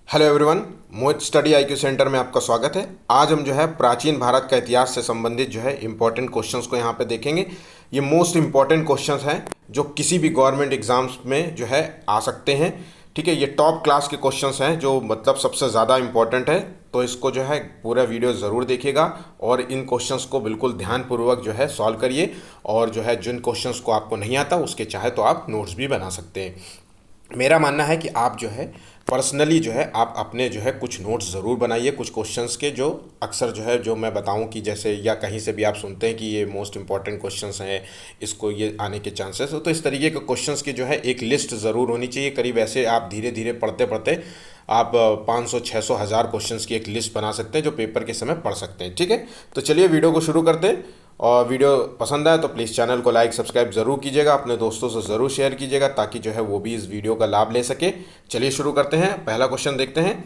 Hello everyone, मोहित study IQ centre में आपका स्वागत है। आज हम जो है प्राचीन भारत का इतिहास से संबंधित जो है इम्पोर्टेंट क्वेश्चंस को यहाँ पे देखेंगे। ये मोस्ट इम्पॉर्टेंट क्वेश्चंस हैं जो किसी भी गवर्नमेंट एग्जाम्स में जो है आ सकते हैं। ठीक है, ये टॉप क्लास के क्वेश्चंस हैं जो मतलब सबसे ज़्यादा इम्पॉर्टेंट है। तो इसको जो है पूरा वीडियो ज़रूर देखिएगा और इन क्वेश्चंस को बिल्कुल ध्यानपूर्वक जो है सॉल्व करिए। और जो है जिन क्वेश्चंस को आपको नहीं आता उसके चाहे तो आप नोट्स भी बना सकते हैं। मेरा मानना है कि आप जो है पर्सनली जो है आप अपने जो है कुछ नोट्स ज़रूर बनाइए कुछ क्वेश्चंस के, जो अक्सर जो है जो मैं बताऊं कि जैसे या कहीं से भी आप सुनते हैं कि ये मोस्ट इंपॉर्टेंट क्वेश्चंस हैं, इसको ये आने के चांसेस हो, तो इस तरीके के क्वेश्चंस की जो है एक लिस्ट ज़रूर होनी चाहिए। करीब ऐसे आप धीरे धीरे पढ़ते पढ़ते आप 500 600 हज़ार क्वेश्चंस की एक लिस्ट बना सकते हैं जो पेपर के समय पढ़ सकते हैं। ठीक है, तो चलिए वीडियो को शुरू करते हैं। और वीडियो पसंद आए तो प्लीज़ चैनल को लाइक सब्सक्राइब ज़रूर कीजिएगा, अपने दोस्तों से ज़रूर शेयर कीजिएगा ताकि जो है वो भी इस वीडियो का लाभ ले सके। चलिए शुरू करते हैं। पहला क्वेश्चन देखते हैं।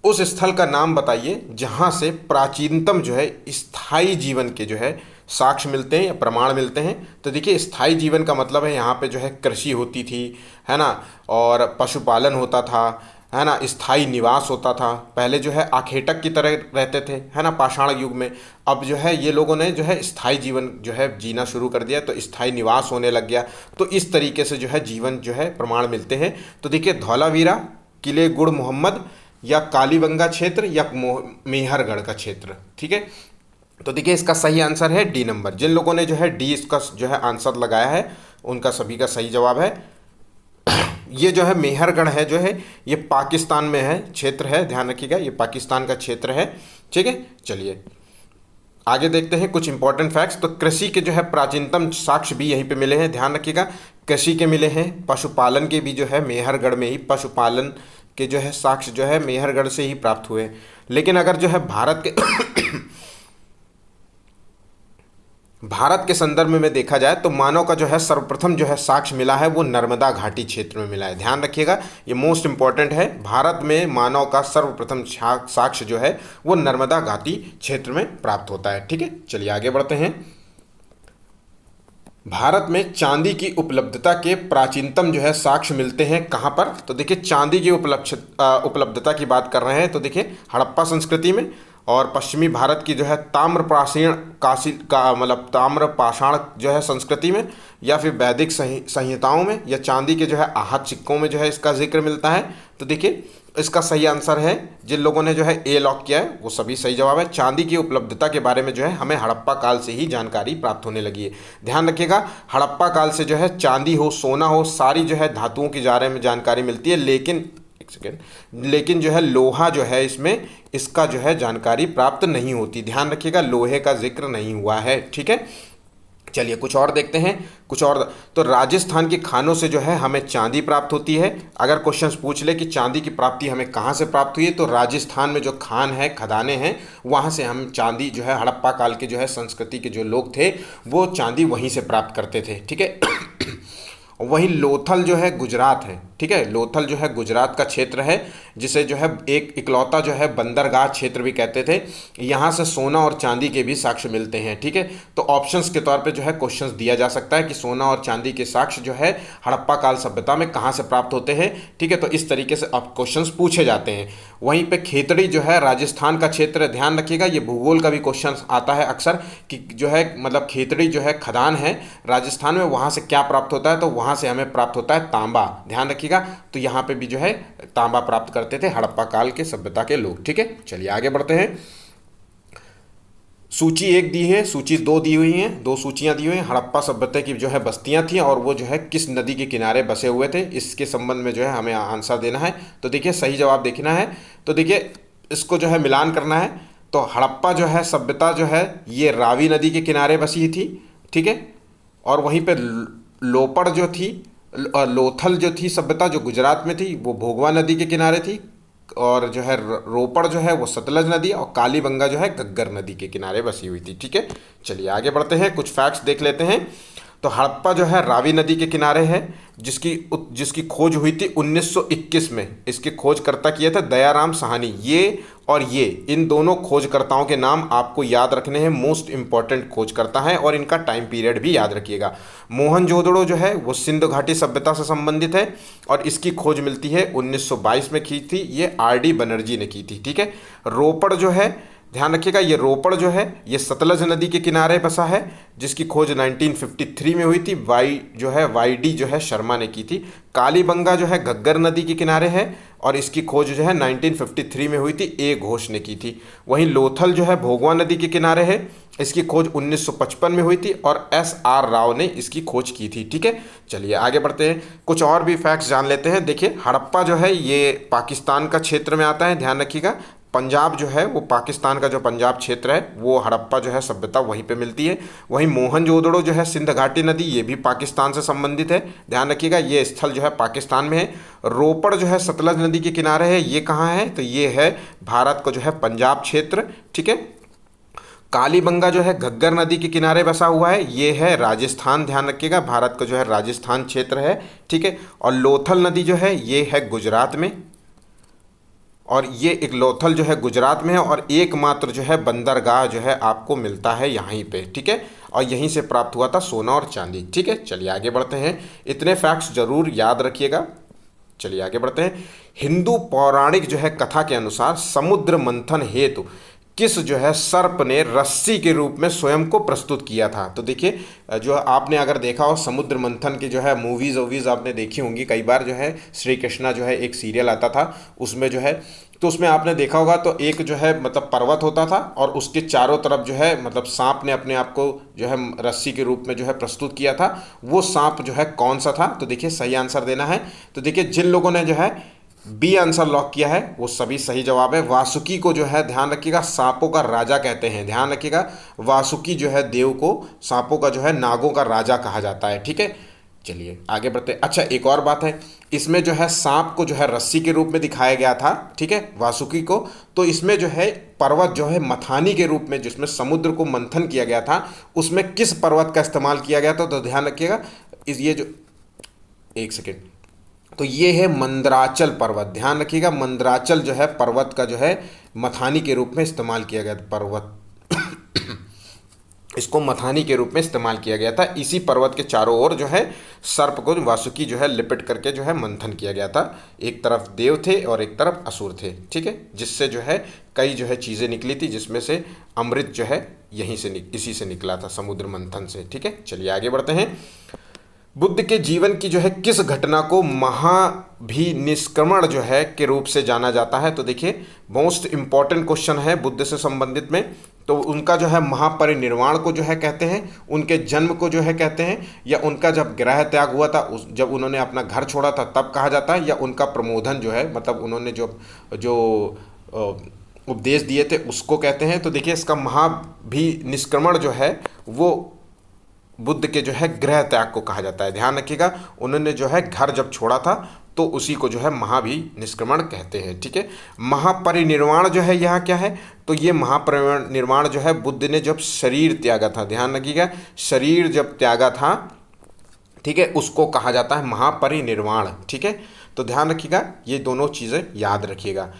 उस स्थल का नाम बताइए जहाँ से प्राचीनतम जो है स्थायी जीवन के जो है साक्ष्य मिलते हैं या प्रमाण मिलते हैं। तो देखिए, स्थायी जीवन का मतलब है यहाँ पे जो है कृषि होती थी, है ना, और पशुपालन होता था, है ना, स्थायी निवास होता था। पहले जो है आखेटक की तरह रहते थे, है ना, पाषाण युग में। अब जो है ये लोगों ने जो है स्थायी जीवन जो है जीना शुरू कर दिया, तो स्थायी निवास होने लग गया। तो इस तरीके से जो है जीवन जो है प्रमाण मिलते हैं। तो देखिए, धौलावीरा, किले गुड़ मोहम्मद, या कालीबंगा क्षेत्र, या मेहरगढ़ का क्षेत्र। ठीक है, तो देखिए इसका सही आंसर है डी नंबर। जिन लोगों ने जो है डी इसका जो है आंसर लगाया है उनका सभी का सही जवाब है। ये जो है मेहरगढ़ है जो है ये पाकिस्तान में है, क्षेत्र है, ध्यान रखिएगा, ये पाकिस्तान का क्षेत्र है। ठीक है, चलिए आगे देखते हैं कुछ इंपॉर्टेंट फैक्ट्स। तो कृषि के जो है प्राचीनतम साक्ष्य भी यहीं पे मिले हैं, ध्यान रखिएगा, कृषि के मिले हैं। पशुपालन के भी जो है मेहरगढ़ में ही पशुपालन के जो है साक्ष्य जो है मेहरगढ़ से ही प्राप्त हुए। लेकिन अगर जो है भारत के संदर्भ में देखा जाए तो मानव का जो है सर्वप्रथम जो है साक्ष्य मिला है वो नर्मदा घाटी क्षेत्र में मिला है। ध्यान रखिएगा, ये मोस्ट इंपॉर्टेंट है। भारत में मानव का सर्वप्रथम साक्ष्य जो है वो नर्मदा घाटी क्षेत्र में प्राप्त होता है। ठीक है, चलिए आगे बढ़ते हैं। भारत में चांदी की उपलब्धता के प्राचीनतम जो है साक्ष्य मिलते हैं कहाँ पर? तो देखिए, चांदी की उपलब्धता की बात कर रहे हैं तो देखिए हड़प्पा संस्कृति में, और पश्चिमी भारत की जो है ताम्रपाषाण मतलब ताम्रपाषाण जो है संस्कृति में, या फिर वैदिक संहिताओं में, या चांदी के जो है आहत सिक्कों में जो है इसका जिक्र मिलता है। तो देखिए इसका सही आंसर है, जिन लोगों ने जो है ए लॉक किया है वो सभी सही जवाब है। चांदी की उपलब्धता के बारे में जो है हमें हड़प्पा काल से ही जानकारी प्राप्त होने लगी है। ध्यान रखिएगा, हड़प्पा काल से जो है चांदी हो, सोना हो, सारी जो है धातुओं के बारे में जानकारी मिलती है। लेकिन जो है लोहा जो है इसमें इसका जो है जानकारी प्राप्त नहीं होती। ध्यान रखिएगा, लोहे का जिक्र नहीं हुआ है। ठीक है, चलिए कुछ और देखते हैं। कुछ और, तो राजस्थान की खानों से जो है हमें चांदी प्राप्त होती है। अगर क्वेश्चंस पूछ ले कि चांदी की प्राप्ति हमें कहाँ से प्राप्त हुई है, तो राजस्थान में जो खान है, खदानें हैं, वहाँ से हम चांदी जो है हड़प्पा काल के जो है संस्कृति के जो लोग थे वो चांदी वहीं से प्राप्त करते थे। ठीक है, वहीं लोथल जो है गुजरात है। ठीक है, लोथल जो है गुजरात का क्षेत्र है, जिसे जो है एक इकलौता जो है बंदरगाह क्षेत्र भी कहते थे। यहाँ से सोना और चांदी के भी साक्ष्य मिलते हैं। ठीक है, तो ऑप्शंस के तौर पे जो है क्वेश्चंस दिया जा सकता है कि सोना और चांदी के साक्ष्य जो है हड़प्पा काल सभ्यता में कहाँ से प्राप्त होते हैं। ठीक है, तो इस तरीके से अब क्वेश्चंस पूछे जाते हैं। वहीं पे खेतड़ी जो है राजस्थान का क्षेत्र है। ध्यान रखिएगा, ये भूगोल का भी क्वेश्चन आता है अक्सर कि जो है मतलब खेतड़ी जो है खदान है राजस्थान में, वहाँ से क्या प्राप्त होता है? तो वहाँ से हमें प्राप्त होता है तांबा। ध्यान रखिएगा, तो यहाँ पे भी जो है तांबा प्राप्त करते थे हड़प्पा काल के सभ्यता के लोग। ठीक है, चलिए आगे बढ़ते हैं। सूची 1 दी है, सूची 2 दी हुई हैं, 2 सूचियाँ दी हुई हैं। हड़प्पा सभ्यता की जो है बस्तियाँ थी और वो जो है किस नदी के किनारे बसे हुए थे, इसके संबंध में जो है हमें आंसर देना है। तो देखिए सही जवाब देखना है, तो देखिए इसको जो है मिलान करना है। तो हड़प्पा जो है सभ्यता जो है ये रावी नदी के किनारे बसी थी। ठीक है, और वहीं पे लोपड़ जो थी, लोथल जो थी सभ्यता जो गुजरात में थी वो भोगवा नदी के किनारे थी, और जो है रोपड़ जो है वो सतलज नदी, और कालीबंगा जो है घग्गर नदी के किनारे बसी हुई थी। ठीक है, चलिए आगे बढ़ते हैं, कुछ फैक्ट्स देख लेते हैं। तो हड़प्पा जो है रावी नदी के किनारे है, जिसकी खोज हुई थी 1921 में। इसकी खोजकर्ता किए थे दयाराम साहनी। ये और ये इन दोनों खोजकर्ताओं के नाम आपको याद रखने हैं, मोस्ट इंपॉर्टेंट खोजकर्ता हैं, और इनका टाइम पीरियड भी याद रखिएगा। मोहनजोदड़ो जो है वो सिंधु घाटी सभ्यता से संबंधित है और इसकी खोज मिलती है 1922 में की थी, ये आर.डी. बनर्जी ने की थी। ठीक है। रोपड़ जो है, ध्यान रखिएगा, ये रोपड़ जो है ये सतलज नदी के किनारे बसा है, जिसकी खोज 1953 में हुई थी। वाई.डी. जो है शर्मा ने की थी। कालीबंगा जो है घग्गर नदी के किनारे है और इसकी खोज जो है 1953 में हुई थी, ए घोष ने की थी। वहीं लोथल जो है भोगवा नदी के किनारे है, इसकी खोज 1955 में हुई थी और एस.आर. राव ने इसकी खोज की थी। ठीक है। चलिए आगे बढ़ते हैं, कुछ और भी फैक्ट्स जान लेते हैं। देखिए हड़प्पा जो है ये पाकिस्तान का क्षेत्र में आता है, ध्यान रखिएगा। पंजाब जो है वो पाकिस्तान का जो पंजाब क्षेत्र है, वो हड़प्पा जो है सभ्यता वहीं पे मिलती है। वहीं मोहनजोदड़ो जो है सिंध घाटी नदी, ये भी पाकिस्तान से संबंधित है, ध्यान रखिएगा, ये स्थल जो है पाकिस्तान में है। रोपड़ जो है सतलज नदी के किनारे है, ये कहाँ है, तो ये है भारत का जो है पंजाब क्षेत्र। ठीक है। कालीबंगा जो है घग्गर नदी के किनारे बसा हुआ है, ये है राजस्थान, ध्यान रखिएगा, भारत का जो है राजस्थान क्षेत्र है। ठीक है। और लोथल नदी जो है ये है गुजरात में, और ये एक लोथल जो है गुजरात में है, और एकमात्र जो है बंदरगाह जो है आपको मिलता है यहीं पे। ठीक है। और यहीं से प्राप्त हुआ था सोना और चांदी। ठीक है। चलिए आगे बढ़ते हैं, इतने फैक्ट्स जरूर याद रखिएगा। चलिए आगे बढ़ते हैं। हिंदू पौराणिक जो है कथा के अनुसार समुद्र मंथन हेतु किस जो है सर्प ने रस्सी के रूप में स्वयं को प्रस्तुत किया था। तो देखिए जो आपने अगर देखा हो समुद्र मंथन की जो है मूवीज़ वूवीज़ आपने देखी होंगी कई बार, जो है श्री कृष्णा जो है एक सीरियल आता था उसमें जो है, तो उसमें आपने देखा होगा तो एक जो है मतलब पर्वत होता था और उसके चारों तरफ जो है मतलब सांप ने अपने आप को जो है रस्सी के रूप में जो है प्रस्तुत किया था। वो सांप जो है कौन सा था, तो देखिए सही आंसर देना है। तो देखिए जिन लोगों ने जो है बी आंसर लॉक किया है वो सभी सही जवाब है। वासुकी को जो है ध्यान रखिएगा सांपों का राजा कहते हैं, ध्यान रखिएगा, वासुकी जो है देव को सांपों का जो है नागों का राजा कहा जाता है। ठीक है। चलिए आगे बढ़ते हैं। अच्छा एक और बात है, इसमें जो है सांप को जो है रस्सी के रूप में दिखाया गया था, ठीक है, वासुकी को, तो इसमें जो है पर्वत जो है मथानी के रूप में जिसमें समुद्र को मंथन किया गया था, उसमें किस पर्वत का इस्तेमाल किया गया था, तो ध्यान रखिएगा ये जो एक सेकेंड, तो ये है मंदराचल पर्वत, ध्यान रखिएगा, मंदराचल जो है पर्वत का जो है मथानी के रूप में इस्तेमाल किया गया था, पर्वत इसको मथानी के रूप में इस्तेमाल किया गया था। इसी पर्वत के चारों ओर जो है सर्प को वासुकी जो है लिपट करके जो है मंथन किया गया था। एक तरफ देव थे और एक तरफ असुर थे, ठीक है, जिससे जो है कई जो है चीज़ें निकली थी, जिसमें से अमृत जो है यहीं से इसी से निकला था, समुद्र मंथन से। ठीक है। चलिए आगे बढ़ते हैं। बुद्ध के जीवन की जो है किस घटना को महाभिनिष्क्रमण जो है के रूप से जाना जाता है, तो देखिए मोस्ट इम्पॉर्टेंट क्वेश्चन है बुद्ध से संबंधित में। तो उनका जो है महापरिनिर्वाण को जो है कहते हैं, उनके जन्म को जो है कहते हैं, या उनका जब गृह त्याग हुआ था जब उन्होंने अपना घर छोड़ा था तब कहा जाता है, या उनका प्रमोदन जो है मतलब उन्होंने जो उपदेश दिए थे उसको कहते हैं। तो देखिए इसका महाभिनिष्क्रमण जो है वो बुद्ध के जो है गृह त्याग को कहा जाता है, ध्यान रखिएगा, उन्होंने जो है घर जब छोड़ा था तो उसी को जो है महाभिनिष्क्रमण कहते हैं। ठीक है। महापरिनिर्वाण जो है यहाँ क्या है, तो ये महापरिनिर्वाण जो है बुद्ध ने जब शरीर त्यागा था, ध्यान रखिएगा, शरीर जब त्यागा था, ठीक है, उसको कहा जाता है महापरिनिर्वाण। ठीक है। तो ध्यान रखिएगा, ये दोनों चीज़ें याद रखिएगा।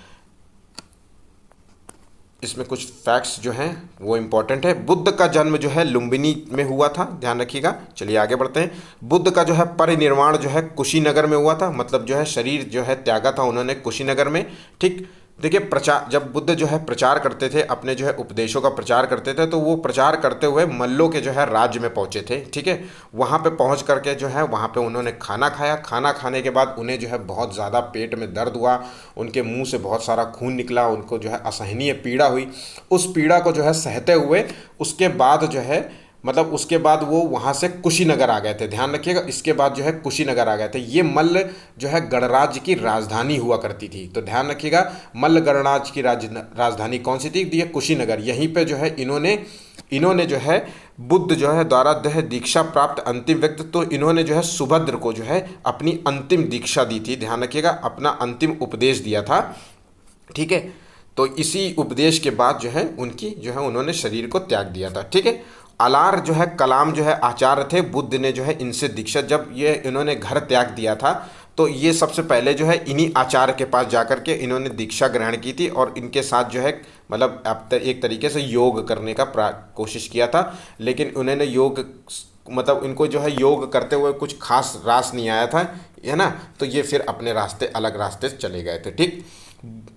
इसमें कुछ फैक्ट्स जो हैं वो इम्पॉर्टेंट है। बुद्ध का जन्म जो है लुम्बिनी में हुआ था, ध्यान रखिएगा। चलिए आगे बढ़ते हैं। बुद्ध का जो है परिनिर्वाण जो है कुशीनगर में हुआ था, मतलब जो है शरीर जो है त्यागा था उन्होंने कुशीनगर में। ठीक। देखिए प्रचार, जब बुद्ध जो है प्रचार करते थे, अपने जो है उपदेशों का प्रचार करते थे, तो वो प्रचार करते हुए मल्लों के जो है राज्य में पहुँचे थे। ठीक है। वहाँ पे पहुँच करके जो है वहाँ पे उन्होंने खाना खाया। खाना खाने के बाद उन्हें जो है बहुत ज़्यादा पेट में दर्द हुआ, उनके मुंह से बहुत सारा खून निकला, उनको जो है असहनीय पीड़ा हुई। उस पीड़ा को जो है सहते हुए उसके बाद जो है मतलब उसके बाद वो वहाँ से कुशीनगर आ गए थे, ध्यान रखिएगा, इसके बाद जो है कुशीनगर आ गए थे। ये मल्ल जो है गणराज्य की राजधानी हुआ करती थी, तो ध्यान रखिएगा मल्ल गणराज्य की राजधानी कौन सी थी, ये कुशीनगर। यहीं पे जो है इन्होंने जो है बुद्ध जो है द्वारा दीक्षा प्राप्त अंतिम व्यक्ति, तो इन्होंने जो है सुभद्र को जो है अपनी अंतिम दीक्षा दी थी, ध्यान रखिएगा, अपना अंतिम उपदेश दिया था। ठीक है। तो इसी उपदेश के बाद जो है उन्होंने शरीर को त्याग दिया था। ठीक है। अलार जो है कलाम जो है आचार्य थे, बुद्ध ने जो है इनसे दीक्षा, जब ये इन्होंने घर त्याग दिया था तो ये सबसे पहले जो है इन्हीं आचार्य के पास जाकर के इन्होंने दीक्षा ग्रहण की थी और इनके साथ जो है मतलब अब एक तरीके से योग करने का कोशिश किया था। लेकिन उन्होंने योग मतलब इनको जो है योग करते हुए कुछ खास रास नहीं आया था, है ना, तो ये फिर अपने रास्ते अलग रास्ते चले गए थे। ठीक,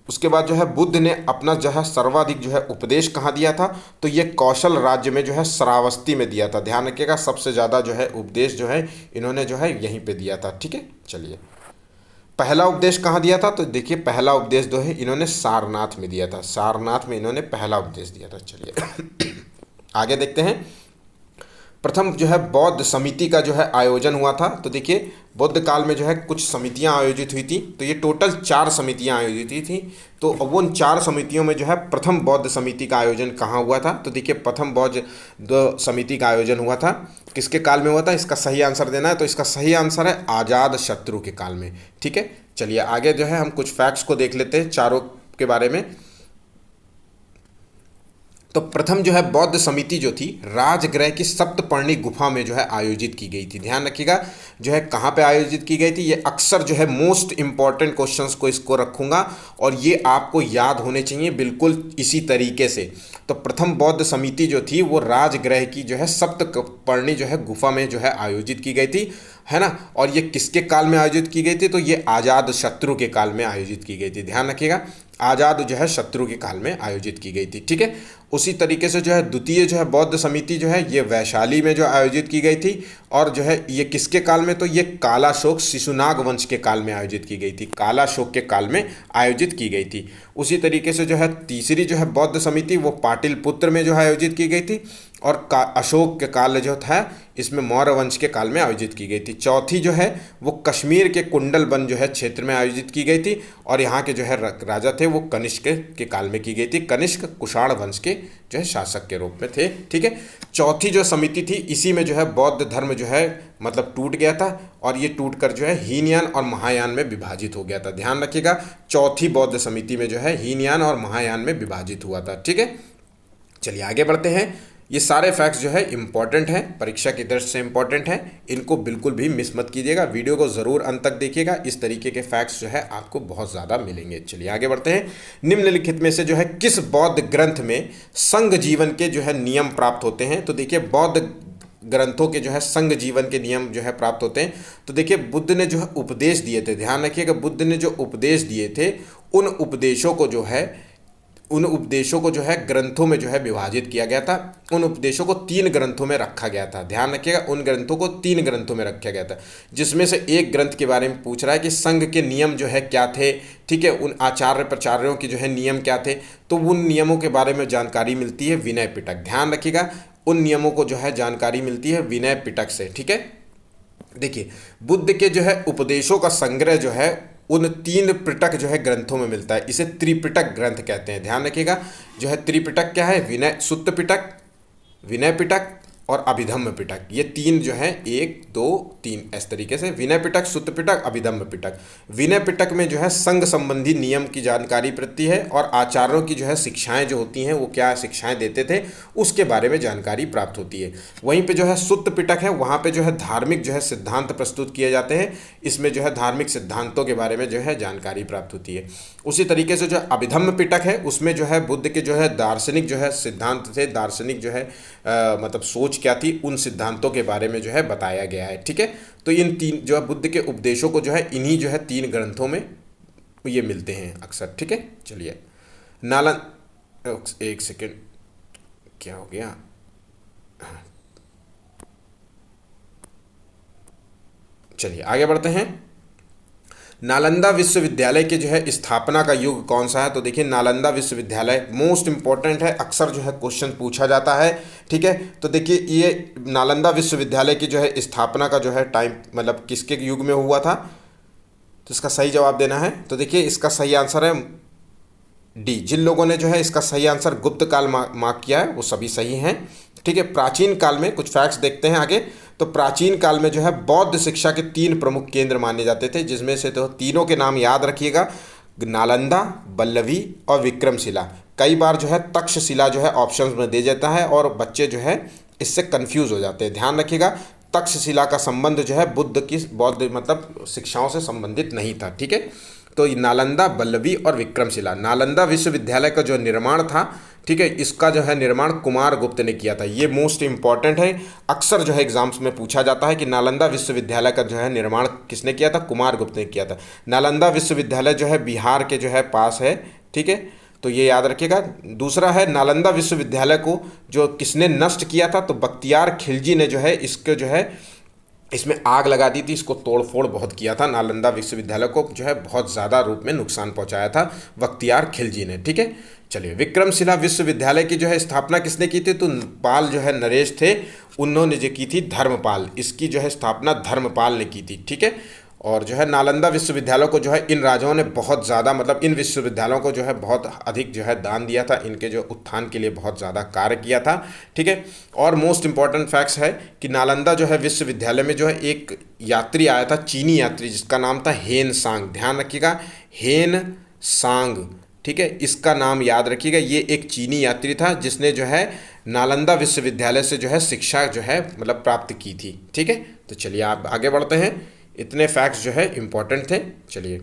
उसके बाद जो है बुद्ध ने अपना जो है सर्वाधिक जो है उपदेश कहाँ दिया था, तो ये कौशल राज्य में जो है श्रावस्ती में दिया था। ध्यान रखिएगा, सबसे ज़्यादा जो है उपदेश जो है इन्होंने जो है यहीं पे दिया था। ठीक है, चलिए पहला उपदेश कहाँ दिया था, तो देखिए पहला उपदेश जो है इन्होंने सारनाथ में दिया था। सारनाथ में इन्होंने पहला उपदेश दिया था। चलिए आगे देखते हैं। प्रथम जो है बौद्ध समिति का जो है आयोजन हुआ था, तो देखिए बुद्ध काल में जो है कुछ समितियां आयोजित हुई थी, तो ये टोटल 4 समितियां आयोजित हुई थी। तो वो उन 4 समितियों में जो है प्रथम बौद्ध समिति का आयोजन कहाँ हुआ था, तो देखिए प्रथम बौद्ध समिति का आयोजन हुआ था किसके काल में हुआ था, इसका सही आंसर देना है। तो इसका सही आंसर है आजाद शत्रु के काल में। ठीक है, चलिए आगे जो है हम कुछ फैक्ट्स को देख लेते हैं चारों के बारे में। तो प्रथम जो है बौद्ध समिति जो थी राजगृह की सप्तपर्णी गुफा में जो है आयोजित की गई थी। ध्यान रखिएगा जो है कहाँ पे आयोजित की गई थी, ये अक्सर जो है मोस्ट इंपॉर्टेंट क्वेश्चंस को इसको रखूंगा और ये आपको याद होने चाहिए बिल्कुल इसी तरीके से। तो प्रथम बौद्ध समिति जो थी वो राजगृह की जो है सप्तपर्णी जो है गुफा में जो है आयोजित की गई थी, है ना। और ये किसके काल में आयोजित की गई थी, तो ये आजाद शत्रु के काल में आयोजित की गई थी। ध्यान रखिएगा, आजाद जो है शत्रु के काल में आयोजित की गई थी। ठीक है, उसी तरीके से जो है द्वितीय जो है बौद्ध समिति जो है ये वैशाली में जो आयोजित की गई थी और जो है ये किसके काल में, तो ये कालाशोक शिशुनाग वंश के काल में आयोजित की गई थी। कालाशोक के काल में आयोजित की गई थी। उसी तरीके से जो है तीसरी जो है बौद्ध समिति वो पाटिलपुत्र में जो है आयोजित की गई थी और अशोक के काल जो था इसमें मौर्य वंश के काल में आयोजित की गई थी। चौथी जो है वो कश्मीर के कुंडलबन जो है क्षेत्र में आयोजित की गई थी और यहाँ के जो है राजा थे वो कनिष्क के काल में की गई थी। कनिष्क कुषाण वंश के जो है शासक के रूप में थे। ठीक है, चौथी जो समिति थी इसी में जो है बौद्ध धर्म जो है मतलब टूट गया था और ये टूट कर जो है हीनयान और महायान में विभाजित हो गया था। ध्यान रखिएगा, चौथी बौद्ध समिति में जो है हीनयान और महायान में विभाजित हुआ था। ठीक है, चलिए आगे बढ़ते हैं। ये सारे फैक्ट्स जो है इंपॉर्टेंट हैं, परीक्षा की दृष्टि से इंपॉर्टेंट हैं, इनको बिल्कुल भी मिस मत कीजिएगा। वीडियो को ज़रूर अंत तक देखिएगा, इस तरीके के फैक्ट्स जो है आपको बहुत ज़्यादा मिलेंगे। चलिए आगे बढ़ते हैं। निम्नलिखित में से जो है किस बौद्ध ग्रंथ में संघ जीवन के जो है नियम प्राप्त होते हैं, तो देखिए बौद्ध ग्रंथों के जो है संघ जीवन के नियम जो है प्राप्त होते हैं। तो देखिए बुद्ध ने जो है उपदेश दिए थे, ध्यान रखिएगा बुद्ध ने जो उपदेश दिए थे उन उपदेशों को जो है ग्रंथों में जो है विभाजित किया गया था। उन उपदेशों को 3 ग्रंथों में रखा गया था। ध्यान रखिएगा, उन ग्रंथों को 3 ग्रंथों में रखा गया था, जिसमें से एक ग्रंथ के बारे में पूछ रहा है कि संघ के नियम जो है क्या थे। ठीक है, उन आचार्य प्रचार्यों के जो है नियम क्या थे, तो उन नियमों के बारे में जानकारी मिलती है विनय पिटक। ध्यान रखिएगा, उन नियमों को जो है जानकारी मिलती है विनय पिटक से। ठीक है, देखिए बुद्ध के जो है उपदेशों का संग्रह जो है उन 3 पिटक जो है ग्रंथों में मिलता है, इसे त्रिपिटक ग्रंथ कहते हैं। ध्यान रखिएगा, जो है त्रिपिटक क्या है, विनय सुत्त पिटक, विनय पिटक और अभिधम्म पिटक। ये 3 जो है 1 2 3 इस तरीके से विनय पिटक, सुत्त पिटक, अभिधम्म पिटक। विनय पिटक में जो है संघ संबंधी नियम की जानकारी प्रति है और आचार्यों की जो है शिक्षाएं जो होती हैं वो क्या शिक्षाएं देते थे उसके बारे में जानकारी प्राप्त होती है। वहीं पे जो है सुत्त पिटक है, वहाँ पे जो है धार्मिक जो है सिद्धांत प्रस्तुत किए जाते हैं, इसमें जो है धार्मिक सिद्धांतों के बारे में जो है जानकारी प्राप्त होती है। उसी तरीके से जो अभिधम्म पिटक है उसमें जो है बुद्ध के जो है दार्शनिक जो है सिद्धांत थे, दार्शनिक जो है मतलब सोच क्या थी उन सिद्धांतों के बारे में जो है बताया गया है। ठीक है, तो इन 3 जो है बुद्ध के उपदेशों को जो है इन्हीं जो है 3 ग्रंथों में ये मिलते हैं अक्सर। ठीक है, चलिए एक सेकेंड, क्या हो गया, चलिए आगे बढ़ते हैं। नालंदा विश्वविद्यालय के जो है स्थापना का युग कौन सा है, तो देखिए नालंदा विश्वविद्यालय मोस्ट इंपॉर्टेंट है, अक्सर जो है क्वेश्चन पूछा जाता है। ठीक है, तो देखिए ये नालंदा विश्वविद्यालय की जो है स्थापना का जो है टाइम मतलब किसके युग में हुआ था, तो इसका सही जवाब देना है। तो देखिए इसका सही आंसर है डी। जिन लोगों ने जो है इसका सही आंसर गुप्त काल मार्क किया है वो सभी सही हैं। ठीक है, प्राचीन काल में कुछ फैक्ट्स देखते हैं आगे। तो प्राचीन काल में जो है बौद्ध शिक्षा के 3 प्रमुख केंद्र माने जाते थे, जिसमें से तो तीनों के नाम याद रखिएगा, नालंदा, बल्लवी और विक्रमशिला। कई बार जो है तक्षशिला जो है ऑप्शंस में दे जाता है और बच्चे जो है इससे कंफ्यूज हो जाते हैं। ध्यान रखिएगा, तक्षशिला का संबंध जो है बुद्ध की बौद्ध मतलब शिक्षाओं से संबंधित नहीं था। ठीक है, तो नालंदा, बल्लभी और विक्रमशिला, नालंदा विश्वविद्यालय का जो निर्माण था, ठीक है, इसका जो है निर्माण कुमार गुप्त ने किया था। ये मोस्ट इंपॉर्टेंट है, अक्सर जो है एग्जाम्स में पूछा जाता है कि नालंदा विश्वविद्यालय का जो है निर्माण किसने किया था, कुमार गुप्त ने किया था। नालंदा विश्वविद्यालय जो है बिहार के जो है पास है। ठीक है, तो ये याद रखिएगा। दूसरा है, नालंदा विश्वविद्यालय को जो किसने नष्ट किया था, तो बख्तियार खिलजी ने जो है इसके जो है इसमें आग लगा दी थी, इसको तोड़ फोड़ बहुत किया था। नालंदा विश्वविद्यालय को जो है बहुत ज़्यादा रूप में नुकसान पहुंचाया था बख्तियार खिलजी ने। ठीक है, चलिए, विक्रमशिला विश्वविद्यालय की जो है स्थापना किसने की थी, तो पाल जो है नरेश थे, उन्होंने जो की थी धर्मपाल, इसकी जो है स्थापना धर्मपाल ने की थी। ठीक है, और जो है नालंदा विश्वविद्यालय को जो है इन राजाओं ने बहुत ज़्यादा मतलब इन विश्वविद्यालयों को जो है बहुत अधिक जो है दान दिया था, इनके जो उत्थान के लिए बहुत ज़्यादा कार्य किया था। ठीक है, और मोस्ट इंपॉर्टेंट फैक्ट्स है कि नालंदा जो है विश्वविद्यालय में जो है एक यात्री आया था, चीनी यात्री, जिसका नाम था हेन सांग। ध्यान रखिएगा, हेन सांग। ठीक है, इसका नाम याद रखिएगा, ये एक चीनी यात्री था जिसने जो है नालंदा विश्वविद्यालय से जो है शिक्षा जो है मतलब प्राप्त की थी। ठीक है, तो चलिए आप आगे बढ़ते हैं। इतने फैक्ट्स जो है इंपॉर्टेंट थे। चलिए,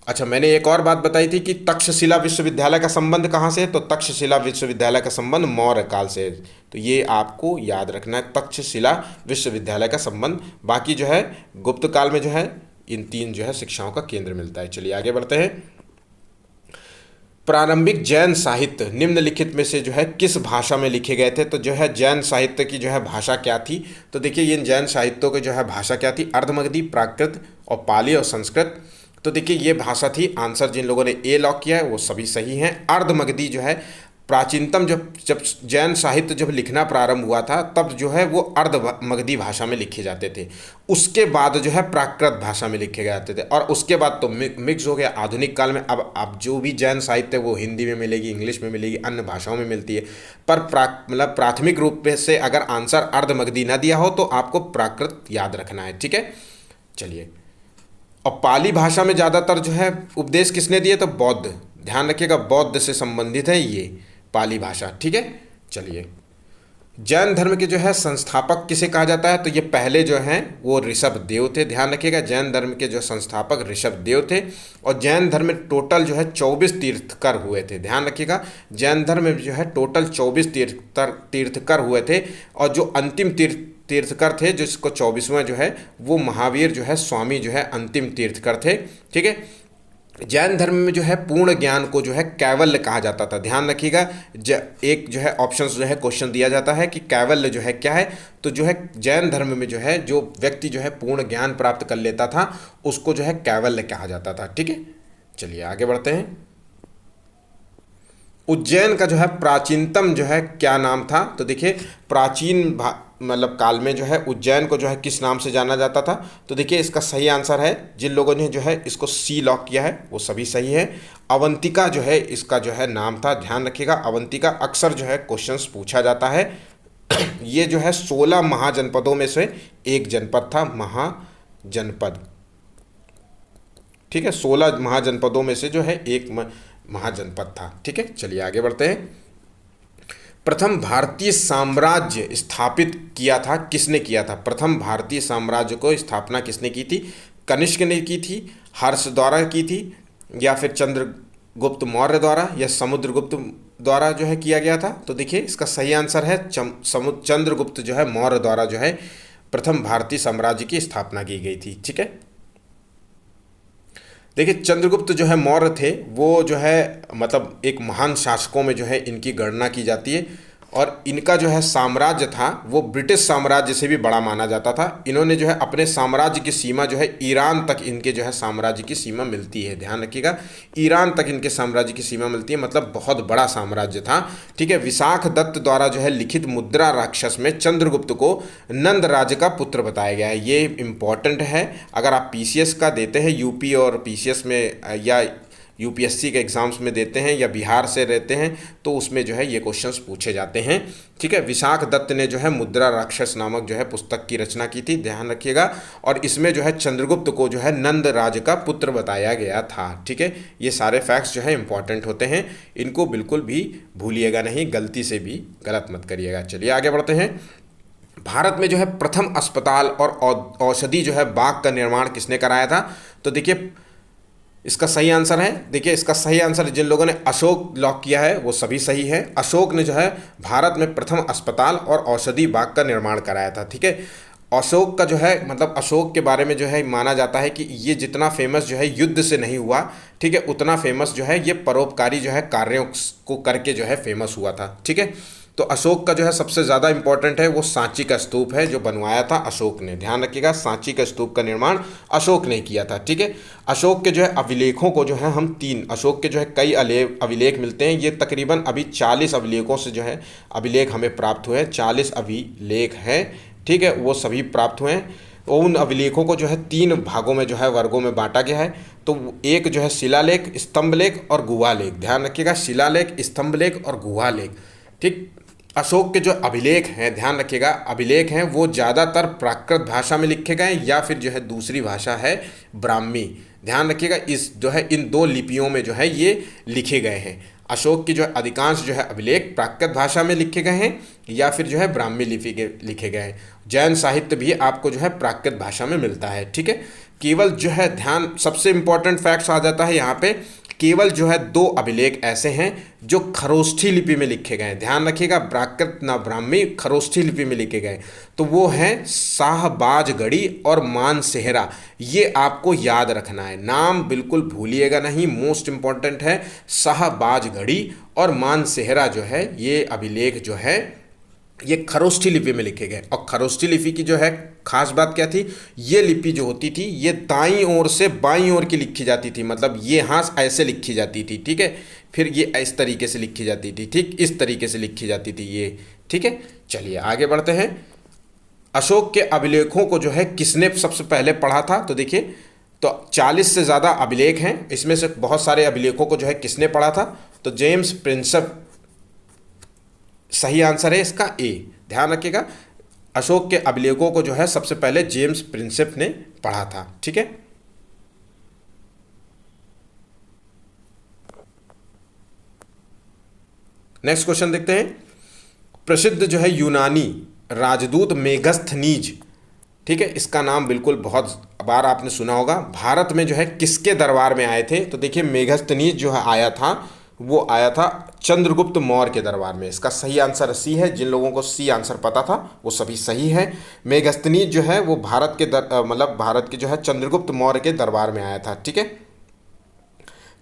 अच्छा, मैंने एक और बात बताई थी कि तक्षशिला विश्वविद्यालय का संबंध कहाँ से है, तो तक्षशिला विश्वविद्यालय का संबंध मौर्य काल से है। तो ये आपको याद रखना है, तक्षशिला विश्वविद्यालय का संबंध। बाकी जो है गुप्त काल में जो है इन तीन जो है शिक्षाओं का केंद्र मिलता है। चलिए आगे बढ़ते हैं। प्रारंभिक जैन साहित्य निम्नलिखित में से जो है किस भाषा में लिखे गए थे, तो जो है जैन साहित्य की जो है भाषा क्या थी, तो देखिए इन जैन साहित्यों की जो है भाषा क्या थी, अर्धमगधी, प्राकृत और पाली और संस्कृत। तो देखिए ये भाषा थी। आंसर जिन लोगों ने ए लॉक किया है वो सभी सही हैं। अर्धमगधी जो है प्राचीनतम, जब जैन साहित्य जब लिखना प्रारंभ हुआ था तब जो है वो अर्धमगधी भाषा में लिखे जाते थे। उसके बाद जो है प्राकृत भाषा में लिखे जाते थे, और उसके बाद तो मिक्स हो गया आधुनिक काल में। अब जो भी जैन साहित्य वो हिंदी में मिलेगी, इंग्लिश में मिलेगी, अन्य भाषाओं में मिलती है। पर मतलब प्राथमिक रूप से अगर आंसर अर्धमगधी ना दिया हो तो आपको प्राकृत याद रखना है। ठीक है, चलिए, और पाली भाषा में ज़्यादातर जो है उपदेश किसने दिए, तो बौद्ध। ध्यान रखिएगा, बौद्ध से संबंधित है ये पाली भाषा। ठीक है, चलिए, जैन धर्म के जो है संस्थापक किसे कहा जाता है, तो ये पहले जो हैं वो ऋषभ देव थे। ध्यान रखिएगा, जैन धर्म के जो संस्थापक ऋषभ देव थे। और जैन धर्म में टोटल जो है 24 तीर्थकर हुए थे। ध्यान रखिएगा, जैन धर्म में जो है टोटल 24 तीर्थकर हुए थे। और जो अंतिम तीर्थकर थे, जिसको 24वां जो है वो महावीर जो है स्वामी जो है अंतिम तीर्थकर थे। ठीक है, जैन धर्म में जो है पूर्ण ज्ञान को जो है कैवल्य कहा जाता था। ध्यान रखिएगा, एक जो है ऑप्शन जो है क्वेश्चन दिया जाता है कि कैवल्य जो है क्या है, तो जो है जैन धर्म में जो है जो व्यक्ति जो है पूर्ण ज्ञान प्राप्त कर लेता था उसको जो है कैवल्य कहा जाता था। ठीक है, चलिए आगे बढ़ते हैं। उज्जैन का जो है प्राचीनतम जो है क्या नाम था, तो देखिए प्राचीन मतलब काल में जो है उज्जैन को जो है किस नाम से जाना जाता था, तो देखिए इसका सही आंसर है, जिन लोगों ने जो है इसको सी लॉक किया है वो सभी सही है, अवंतिका जो है इसका जो है नाम था। ध्यान रखिएगा, अवंतिका अक्सर जो है क्वेश्चंस पूछा जाता है। ये जो है 16 महाजनपदों में से एक जनपद था, महाजनपद। ठीक है, 16 महाजनपदों में से जो है एक महाजनपद था। ठीक है, चलिए आगे बढ़ते हैं। प्रथम भारतीय साम्राज्य स्थापित किया था किसने किया था, प्रथम भारतीय साम्राज्य को स्थापना किसने की थी, कनिष्क ने की थी, हर्ष द्वारा की थी, या फिर चंद्रगुप्त मौर्य द्वारा, या समुद्रगुप्त द्वारा जो है किया गया था। तो देखिए इसका सही आंसर है चंद्रगुप्त जो है मौर्य द्वारा जो है प्रथम भारतीय साम्राज्य की स्थापना की गई थी। ठीक है, देखिए चंद्रगुप्त जो है मौर्य थे, वो जो है मतलब एक महान शासकों में जो है इनकी गणना की जाती है, और इनका जो है साम्राज्य था वो ब्रिटिश साम्राज्य से भी बड़ा माना जाता था। इन्होंने जो है अपने साम्राज्य की सीमा जो है ईरान तक इनके जो है साम्राज्य की सीमा मिलती है। ध्यान रखिएगा, ईरान तक इनके साम्राज्य की सीमा मिलती है, मतलब बहुत बड़ा साम्राज्य था। ठीक है, विशाख दत्त द्वारा जो है लिखित मुद्रा राक्षस में चंद्रगुप्त को नंद राज्य का पुत्र बताया गया है। ये इंपॉर्टेंट है, अगर आप पीसीएस का देते हैं यूपी और पीसीएस में, या यूपीएससी के एग्ज़ाम्स में देते हैं, या बिहार से रहते हैं, तो उसमें जो है ये क्वेश्चंस पूछे जाते हैं। ठीक है, विशाख दत्त ने जो है मुद्रा राक्षस नामक जो है पुस्तक की रचना की थी। ध्यान रखिएगा, और इसमें जो है चंद्रगुप्त को जो है नंद राज का पुत्र बताया गया था। ठीक है, ये सारे फैक्ट्स जो है इंपॉर्टेंट होते हैं, इनको बिल्कुल भी भूलिएगा नहीं, गलती से भी गलत मत करिएगा। चलिए आगे बढ़ते हैं। भारत में जो है प्रथम अस्पताल और औषधि जो है बाग का निर्माण किसने कराया था? तो देखिए इसका सही आंसर है, देखिए इसका सही आंसर जिन लोगों ने अशोक लॉक किया है वो सभी सही है। अशोक ने जो है भारत में प्रथम अस्पताल और औषधि बाग का निर्माण कराया था। ठीक है, अशोक का जो है मतलब अशोक के बारे में जो है माना जाता है कि ये जितना फेमस जो है युद्ध से नहीं हुआ, ठीक है, उतना फेमस जो है ये परोपकारी जो है कार्यों को करके जो है फेमस हुआ था। ठीक है, तो अशोक का जो है सबसे ज़्यादा इंपॉर्टेंट है वो सांची का स्तूप है जो बनवाया था अशोक ने। ध्यान रखिएगा, सांची का स्तूप का निर्माण अशोक ने किया था। ठीक है, अशोक के जो है अभिलेखों को जो है हम तीन, अशोक के जो है कई अभिलेख मिलते हैं। ये तकरीबन अभी 40 अभिलेखों से जो है अभिलेख हमें प्राप्त हुए हैं। 40 अभिलेख हैं, ठीक है, वो सभी प्राप्त हुए हैं। और उन अभिलेखों को जो है 3 भागों में जो है वर्गों में बांटा गया है। तो एक जो है शिलालेख, स्तंभलेख और गुहालेख। ध्यान रखिएगा, शिलालेख, स्तंभलेख और गुहालेख। ठीक, अशोक के जो अभिलेख हैं, ध्यान रखिएगा, अभिलेख हैं वो ज़्यादातर प्राकृत भाषा में लिखे गए या फिर जो है दूसरी भाषा है ब्राह्मी। ध्यान रखिएगा, इस जो है इन 2 लिपियों में जो है ये लिखे गए हैं। अशोक की जो है अधिकांश जो है अभिलेख प्राकृत भाषा में लिखे गए हैं या फिर जो है ब्राह्मी लिपि के लिखे गए हैं। जैन साहित्य भी आपको जो है प्राकृत भाषा में मिलता है। ठीक है, केवल जो है ध्यान, सबसे इंपॉर्टेंट फैक्ट्स आ जाता है यहाँ पे, केवल जो है 2 अभिलेख ऐसे हैं जो खरोष्ठी लिपि में लिखे गए हैं। ध्यान रखिएगा, प्राकृत ना ब्राह्मी, खरोष्ठी लिपि में लिखे गए। तो वो हैं शाहबाजगढ़ी और मानसेहरा। ये आपको याद रखना है, नाम बिल्कुल भूलिएगा नहीं, मोस्ट इंपॉर्टेंट है। शाहबाजगढ़ी और मानसेहरा जो है ये अभिलेख जो है ये खरोष्ठी लिपि में लिखे गए। और खरोष्ठी लिपि की जो है खास बात क्या थी, ये लिपि जो होती थी ये दाईं ओर से बाईं ओर की लिखी जाती थी, मतलब ये हाथ ऐसे लिखी जाती थी। ठीक है, फिर ये इस तरीके से लिखी जाती थी, ठीक इस तरीके से लिखी जाती थी ये। ठीक है, चलिए आगे बढ़ते हैं। अशोक के अभिलेखों को जो है किसने सबसे पहले पढ़ा था? तो देखिए, तो 40 से ज़्यादा अभिलेख हैं, इसमें से बहुत सारे अभिलेखों को जो है किसने पढ़ा था? तो जेम्स प्रिंसेप सही आंसर है इसका ए। ध्यान रखिएगा, अशोक के अभिलेखों को जो है सबसे पहले जेम्स प्रिंसेप ने पढ़ा था। ठीक है, नेक्स्ट क्वेश्चन देखते हैं। प्रसिद्ध जो है यूनानी राजदूत मेगस्थनीज, ठीक है, इसका नाम बिल्कुल बहुत बार आपने सुना होगा, भारत में जो है किसके दरबार में आए थे? तो देखिए मेगस्थनीज जो है आया था, वो आया था चंद्रगुप्त मौर्य के दरबार में। इसका सही आंसर सी है। जिन लोगों को सी आंसर पता था वो सभी सही है। मेगस्थनीज जो है वो भारत के मतलब भारत के जो है चंद्रगुप्त मौर्य के दरबार में आया था। ठीक है,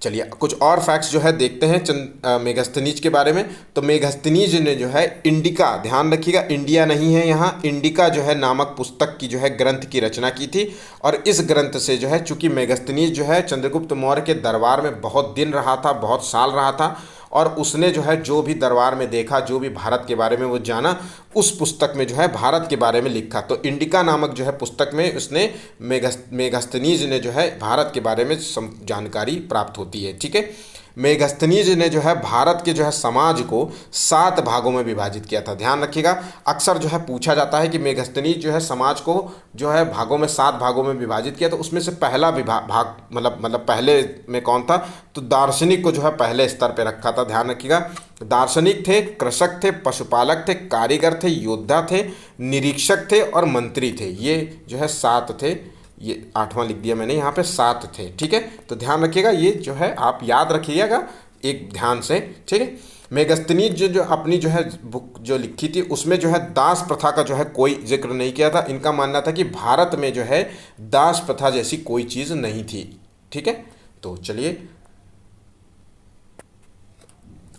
चलिए कुछ और फैक्ट्स जो है देखते हैं मेगस्थनीज के बारे में। तो मेगस्थनीज ने जो है इंडिका, ध्यान रखिएगा इंडिया नहीं है यहाँ, इंडिका जो है नामक पुस्तक की जो है ग्रंथ की रचना की थी। और इस ग्रंथ से जो है चूंकि मेगस्थनीज जो है चंद्रगुप्त मौर्य के दरबार में बहुत दिन रहा था, बहुत साल रहा था, और उसने जो है जो भी दरबार में देखा, जो भी भारत के बारे में वो जाना, उस पुस्तक में जो है भारत के बारे में लिखा। तो इंडिका नामक जो है पुस्तक में उसने मेगस्थनीज ने जो है भारत के बारे में जानकारी प्राप्त होती है। ठीक है, मेगस्थनीज ने जो है भारत के जो है समाज को 7 भागों में विभाजित किया था। ध्यान रखिएगा, अक्सर जो है पूछा जाता है कि मेगस्थनीज जो है समाज को जो है भागों में 7 भागों में विभाजित किया, तो उसमें से पहला भाग मतलब पहले में कौन था? तो दार्शनिक को जो है पहले स्तर पर रखा था। ध्यान रखिएगा, दार्शनिक थे, कृषक थे, पशुपालक थे, कारीगर थे, योद्धा थे, निरीक्षक थे और मंत्री थे। ये जो है 7 थे, ये 8वां लिख दिया मैंने, यहाँ पे 7 थे। ठीक है, तो ध्यान रखिएगा, ये जो है आप याद रखिएगा एक ध्यान से। ठीक है, मेगस्थनीज जो अपनी जो है बुक जो लिखी थी उसमें जो है दास प्रथा का जो है कोई जिक्र नहीं किया था। इनका मानना था कि भारत में जो है दास प्रथा जैसी कोई चीज़ नहीं थी। ठीक है, तो चलिए,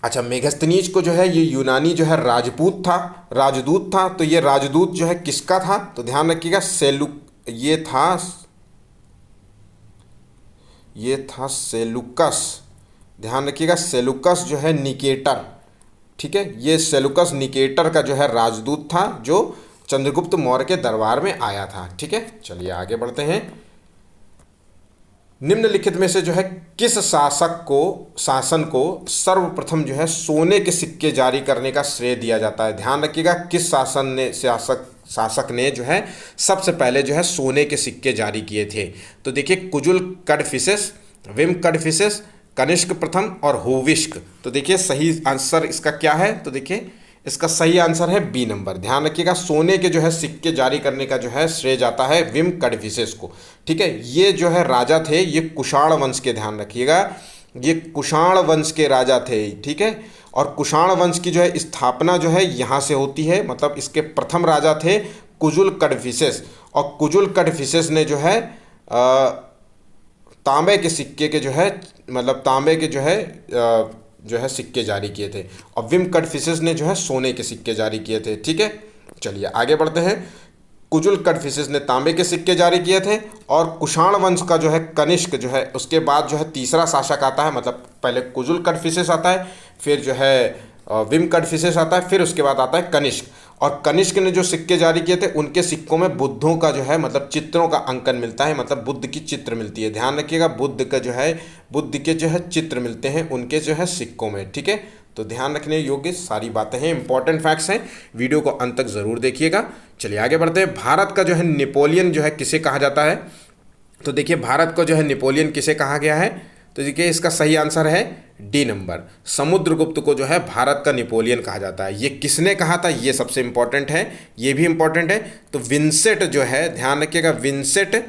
अच्छा मेगस्थनीज को जो है ये यूनानी जो है राजदूत था। तो ये राजदूत जो है किसका था? तो ध्यान रखिएगा ये था सेलुकस। ध्यान रखिएगा, सेलुकस जो है निकेटर। ठीक है, ये सेलुकस निकेटर का जो है राजदूत था जो चंद्रगुप्त मौर्य के दरबार में आया था। ठीक है, चलिए आगे बढ़ते हैं। निम्नलिखित में से जो है किस शासन को सर्वप्रथम जो है सोने के सिक्के जारी करने का श्रेय दिया जाता है? ध्यान रखिएगा, किस शासक ने जो है सबसे पहले जो है सोने के सिक्के जारी किए थे? तो देखिए कुजुल कडफिसेस, विम कडफिसेस, कनिष्क प्रथम और होविस्क। तो देखिए सही आंसर इसका क्या है? तो देखिए इसका सही आंसर है बी नंबर। ध्यान रखिएगा, सोने के जो है सिक्के जारी करने का जो है श्रेय जाता है विम कड़फिसेस को। ठीक है, ये जो है राजा थे, ये कुषाण वंश के, ध्यान रखिएगा, ये कुषाण वंश के राजा थे। ठीक है, और कुषाण वंश की जो है स्थापना जो है यहाँ से होती है, मतलब इसके प्रथम राजा थे कुजुल कड़फिसेस, और कुजुल कड़फिसेस ने जो है तांबे के सिक्के के जो है, मतलब तांबे के जो है सिक्के जारी किए थे, और विम कड़फिसेस ने जो है सोने के सिक्के जारी किए थे। ठीक है, चलिए आगे बढ़ते हैं। कुजुल कड़फिसेस ने तांबे के सिक्के जारी किए थे, और कुषाण वंश का जो है कनिष्क जो है, उसके बाद जो है तीसरा शासक आता है, मतलब पहले कुजुल कड़फिसेस आता है, फिर जो है विम कड़फिसेस आता है, फिर उसके बाद आता है कनिष्क। और कनिष्क ने जो सिक्के जारी किए थे, उनके सिक्कों में बुद्धों का जो है, मतलब चित्रों का अंकन मिलता है, मतलब बुद्ध की चित्र मिलती है। ध्यान रखिएगा, बुद्ध का जो है, बुद्ध के जो है चित्र मिलते हैं उनके जो है सिक्कों में। ठीक है, तो ध्यान रखने योग्य सारी बातें हैं, इंपॉर्टेंट फैक्ट्स हैं, वीडियो को अंत तक ज़रूर देखिएगा। चलिए आगे बढ़ते हैं। भारत का जो है नेपोलियन जो है किसे कहा जाता है? तो देखिए, भारत को जो है नेपोलियन किसे कहा गया है? तो देखिए, इसका सही आंसर है डी नंबर। समुद्रगुप्त को जो है भारत का नेपोलियन कहा जाता है। ये किसने कहा था, ये सबसे इंपॉर्टेंट है, ये भी इंपॉर्टेंट है। तो विंसेंट जो है, ध्यान रखिएगा, विंसेंट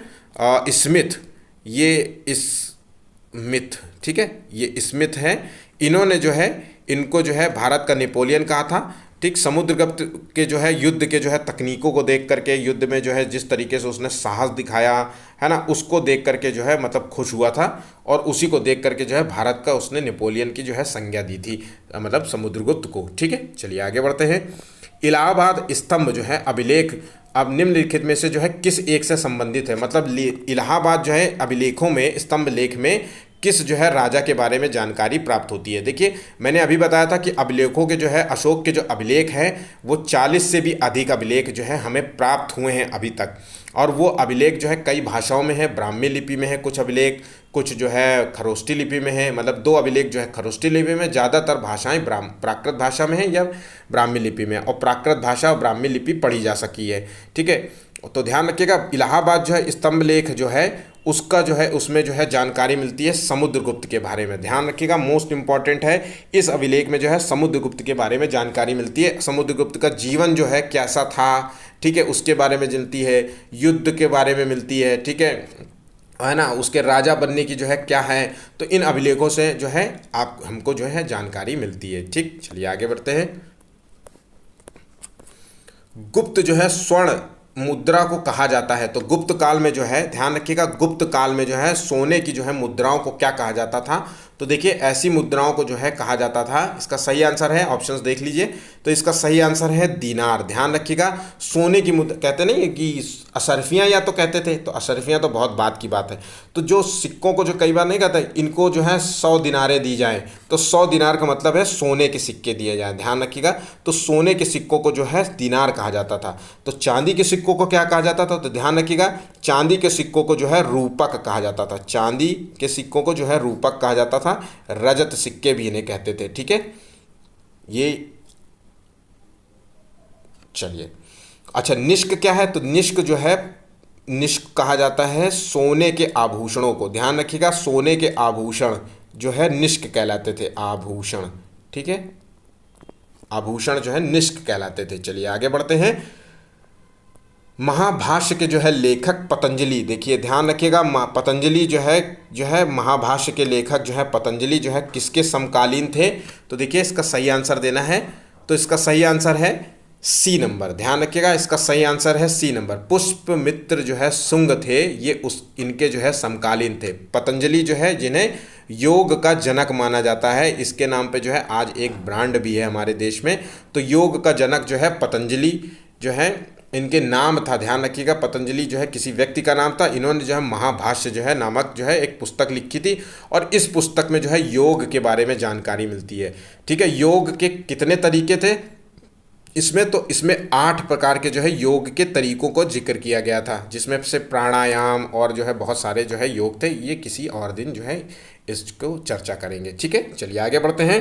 स्मिथ, ये स्मिथ, ठीक है, ये स्मिथ है, इन्होंने जो है, इनको जो है भारत का नेपोलियन कहा था। ठीक, समुद्रगुप्त के जो है युद्ध के जो है तकनीकों को देख करके, युद्ध में जो है जिस तरीके से उसने साहस दिखाया है ना, उसको देख करके जो है मतलब खुश हुआ था, और उसी को देख करके जो है भारत का उसने नेपोलियन की जो है संज्ञा दी थी, मतलब समुद्रगुप्त को। ठीक है, चलिए आगे बढ़ते हैं। इलाहाबाद स्तंभ जो है अभिलेख अब निम्नलिखित में से जो है किस एक से संबंधित है? मतलब इलाहाबाद जो है अभिलेखों में, स्तंभ लेख में किस जो है राजा के बारे में जानकारी प्राप्त होती है? देखिए, मैंने अभी बताया था कि अभिलेखों के जो है, अशोक के जो अभिलेख हैं वो 40 से भी अधिक अभिलेख जो है हमें प्राप्त हुए हैं अभी तक, और वो अभिलेख जो है कई भाषाओं में है। ब्राह्मी लिपि में है कुछ अभिलेख, कुछ जो है खरोष्टी लिपि में है, मतलब 2 अभिलेख जो है खरोष्टी लिपि में, ज़्यादातर भाषाएं प्राकृत भाषा में है या ब्राह्मी लिपि में, और प्राकृत भाषा और ब्राह्मी लिपि पढ़ी जा सकी है। ठीक है, तो ध्यान रखिएगा, इलाहाबाद जो है स्तंभ लेख जो है उसका जो है, उसमें जो है जानकारी मिलती है समुद्रगुप्त के बारे में। ध्यान रखिएगा, मोस्ट इंपॉर्टेंट है, इस अभिलेख में जो है समुद्रगुप्त के बारे में जानकारी मिलती है। समुद्रगुप्त का जीवन जो है कैसा था, ठीक है, उसके बारे में मिलती है, युद्ध के बारे में मिलती है। ठीक है ना, उसके राजा बनने की जो है क्या है, तो इन अभिलेखों से जो है आप हमको जो है जानकारी मिलती है। ठीक, चलिए आगे बढ़ते हैं। गुप्त जो है स्वर्ण मुद्रा को कहा जाता है। तो गुप्त काल में जो है, ध्यान रखिएगा, गुप्त काल में जो है सोने की जो है मुद्राओं को क्या कहा जाता था? तो देखिए, ऐसी मुद्राओं को जो है कहा जाता था, इसका सही आंसर है, ऑप्शंस देख लीजिए, तो इसका सही आंसर है दीनार। ध्यान रखिएगा, सोने की मुद्रा कहते नहीं है कि अशरफियाँ या तो कहते थे, तो अशरफियाँ तो बहुत बात की बात है। तो जो सिक्कों को जो कई बार नहीं कहते, इनको जो है 100 दिनारें दी जाएँ, तो 100 दिनार का मतलब है सोने के सिक्के दिए जाएँ। ध्यान रखिएगा, तो सोने के सिक्कों को जो है दिनार कहा जाता था। तो चांदी के सिक्कों को क्या कहा जाता था? तो ध्यान रखिएगा, चांदी के सिक्कों को जो है रूपक कहा जाता था। चांदी के सिक्कों को जो है रूपक कहा जाता था, रजत सिक्के भी इन्हें कहते थे। ठीक है, ये चलिए, अच्छा निष्क क्या है? तो निष्क जो है, निष्क कहा जाता है सोने के आभूषणों को। ध्यान रखिएगा, सोने के आभूषण जो है निष्क कहलाते थे, आभूषण। ठीक है, आभूषण जो है निष्क कहलाते थे। चलिए आगे बढ़ते हैं। महाभाष्य के जो है लेखक पतंजलि, देखिए ध्यान रखिएगा, पतंजलि जो है महाभाष्य के लेखक जो है पतंजलि जो है किसके समकालीन थे? तो देखिए, इसका सही आंसर देना है, तो इसका सही आंसर है सी नंबर। ध्यान रखिएगा, इसका सही आंसर है सी नंबर। पुष्पमित्र जो है शुंग थे, ये इनके जो है समकालीन थे। पतंजलि जो है, जिन्हें योग का जनक माना जाता है, इसके नाम पे जो है आज एक ब्रांड भी है हमारे देश में। तो योग का जनक जो है पतंजलि जो है, इनके नाम था। ध्यान रखिएगा, पतंजलि जो है किसी व्यक्ति का नाम था। इन्होंने जो है महाभाष्य जो है नामक जो है एक पुस्तक लिखी थी, और इस पुस्तक में जो है योग के बारे में जानकारी मिलती है। ठीक है, योग के कितने तरीके थे इसमें? तो इसमें 8 प्रकार के जो है योग के तरीकों को जिक्र किया गया था, जिसमें से प्राणायाम और जो है बहुत सारे जो है योग थे। ये किसी और दिन जो है इसको चर्चा करेंगे। ठीक है, चलिए आगे बढ़ते हैं।